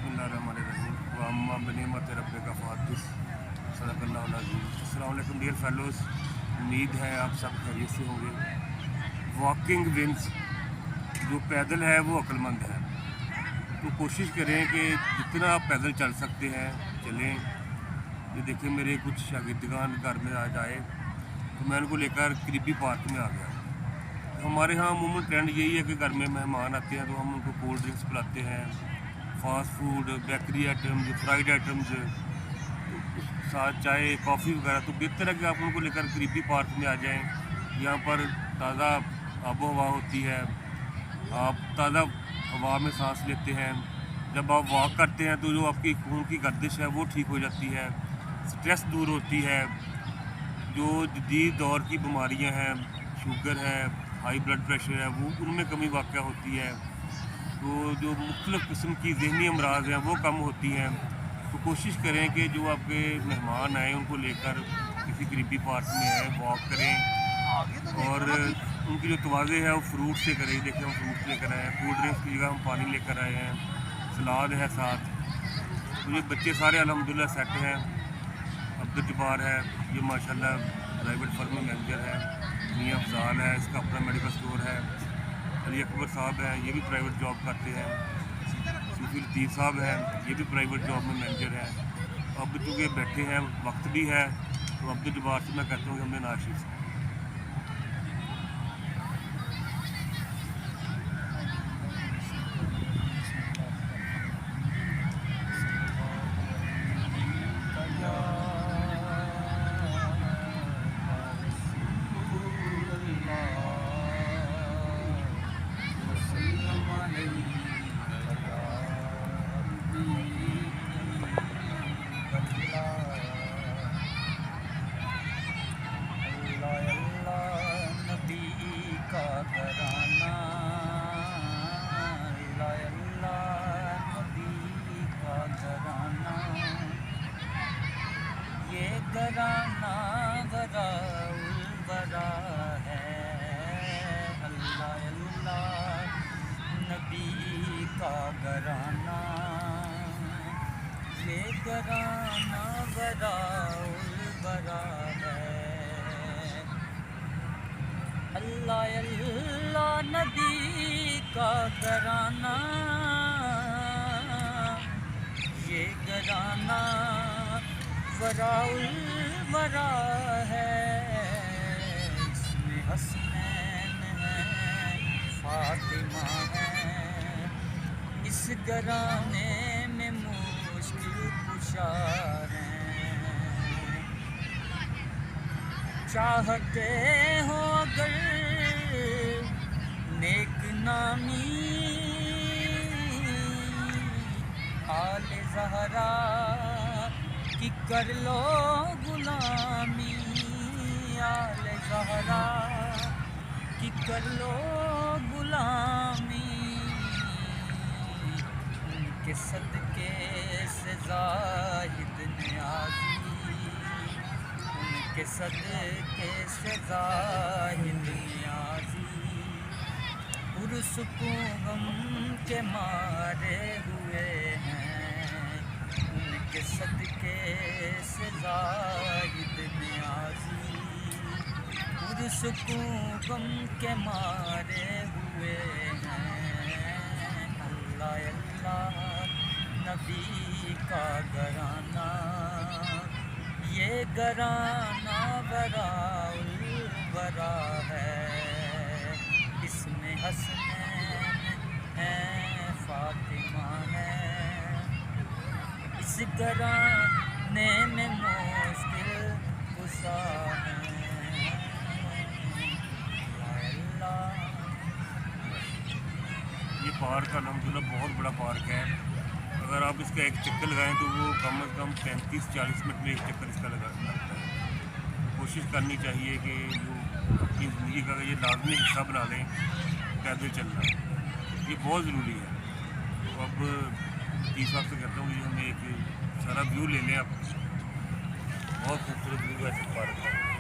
बिस्मिल्लाहिर्रहमानिर्रहीम व अम्मा बनिमत रब्बिका फ़हद्दिस सदक़ल्लाहुल अज़ीम। अस्सलामु अलैकुम डियर फेलोज़, उम्मीद है आप सब खैरियत से होंगे। वॉकिंग विंस, जो पैदल है वो अक्लमंद है, तो कोशिश करें कि जितना आप पैदल चल सकते हैं चलें। ये देखिए मेरे कुछ शागिर्दगान घर में आज आए तो मैं उनको लेकर करीबी पार्क में आ गया। तो हमारे यहाँ अमूमन ट्रेंड यही है कि घर में मेहमान आते हैं तो हम उनको कोल्ड ड्रिंक्स पिलाते हैं, fast food, bakery items, fried items, साथ चाय कॉफ़ी वगैरह। तो बेहतर है कि आप उनको लेकर करीबी पार्क में आ जाएं। यहाँ पर ताज़ा आबो हवा होती है, आप ताज़ा हवा में सांस लेते हैं। जब आप वॉक करते हैं तो जो आपकी खून की गर्दिश है वो ठीक हो जाती है, स्ट्रेस दूर होती है। जो जदीद दौर की बीमारियां हैं, शुगर है, हाई ब्लड प्रेशर है, वो उनमें कमी वाक़या होती है। तो जो मुख्तलिफ़ किस्म की ज़हनी अमराज हैं वो कम होती हैं। तो कोशिश करें कि जो आपके मेहमान आएँ उनको लेकर किसी करीबी पार्क में आए, वॉक करें और उनकी जो तवाज़े है वो फ्रूट से करें। देखिए हम फ्रूट्स लेकर आए हैं, कोल्ड ड्रिंक्स की जगह हम पानी लेकर आए हैं, सलाद है साथ। तो ये बच्चे सारे अल्हम्दुलिल्लाह सेट हैं। अब्दुल जब्बार है, ये माशाल्लाह प्राइवेट फर्म में मैनेजर है। मियाँ अफजाल है, इसका अपना मेडिकल स्टोर है। अली अकबर साहब हैं, ये भी प्राइवेट जॉब करते हैं। सूफी लतीफ़ साहब हैं, ये भी प्राइवेट जॉब में मैनेजर हैं। अब चूँकि बैठे हैं, वक्त भी है, तो अब्दुल जब्बार से मैं कहता हूँ कि हमें नाशिश घराना घराउल बरा है। अल्लाह अल्लाह नबी का घराना, ये घराना घराउल बरा है। अल्लाह अल्लाह नबी का घराना, ये घराना वराउल वरा है। इसमें हसनैन है, फातिमा है, इस घराने में मुश्किल कुशार हैं। चाहते हो अगर नेक नामी, आले ज़हरा कि कर लो गुलामी। आले ज़हरा कि कर लो गुलामी। उनके सदके से ज़ाहिद नियाज़ी, उनके सदके से ज़ाहिद नियाज़ी पुरसुकून गम के मारे हुए हैं। उनके सदके से ज़ाहिद नियाज़ी पुरसुकून गम के मारे हुए हैं। अल्लाह अल्लाह नबी का घराना, ये घराना वराउल वरा है। इसमें हसनैन है, फातिमा है, इस घराने में मुश्किल कुशा है। ये पार्क अल्हम्दुलिल्लाह बहुत बड़ा पार्क है। अगर आप इसका एक चक्कर लगाएं तो वो कम से कम 35-40 मिनट में एक चक्कर इसका लगता है। कोशिश करनी चाहिए कि जो अपनी ज़िंदगी का ये लाजमी हिस्सा बना लें पैदल चलना, ये बहुत ज़रूरी है। तो अब तीस साहब से कहता हूँ कि हमें एक सारा व्यू ले लें आप। बहुत खूबसूरत व्यू है इस पार्क का।